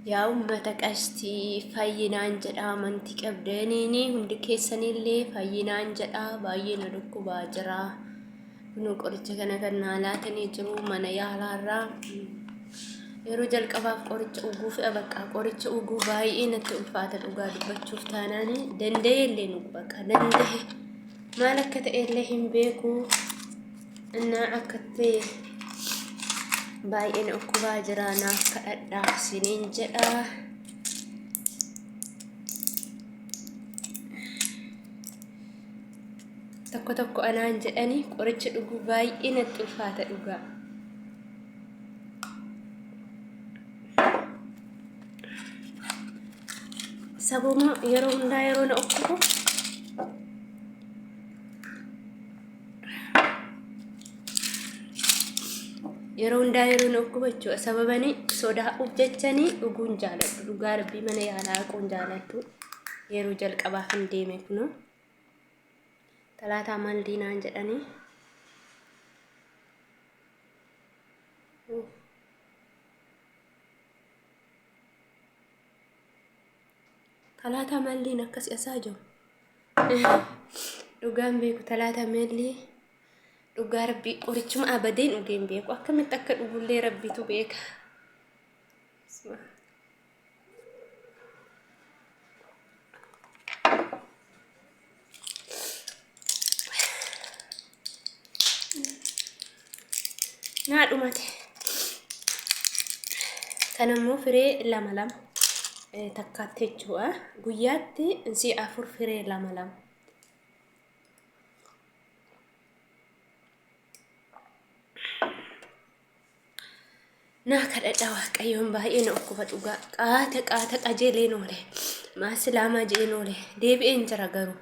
yaa ummata qashtii fayyinaan jedhaa amantii qabdaniini hundi keessanillee fayyinaan jedhaa baay'ee na dhukkubaa jira. Nu qoricha kana kan naalaatanii jiru mana yaalaarraa yeroo jalqabaaf qoricha uguu fe'a bakka qoricha uguu baay'ee natti ulfaata dhugaa dubbachuuf taanaani danda'e illee nu bakka danda'e maal akka ta'e illee hin beeku innaa akka ta'e baay'ee na dhukkubaa jira naaf kadhadhaa isiniin jedhaa. Tokko tokko anaan jedhanii qoricha dhuguu baay'ee natti ulfaata dhugaa. Sabuma yeroo hundaa yeroo na dhukkubu yeroo hundaa yeroo na dhukkubu jechuudha. Sababani sodaa'uuf jechanii dhuguun jaaladhu. Dhugaa rabbii mana yaalaa dhaquun jaaladhu. Yeroo jalqabaaf hin deeme kunoo talaataa maal diinaan jedhanii talaataa malliin akkas asaa jiru dhugaan beeku talaataa malli dhugaa rabbii qorichuma abadeen dhugeen beeku akkamitti akka dhugullee rabbitu beeka. Naa dhumate kanammoo firee lama takkaatti jechuudha. Guyyaatti si 4 firee lama. Naa kadhadhaa waaqayyoon baay'ee na dhukkuba dhugaa qaata qajeeleen oole maasilaama jeen oole deebi'een jira garuu.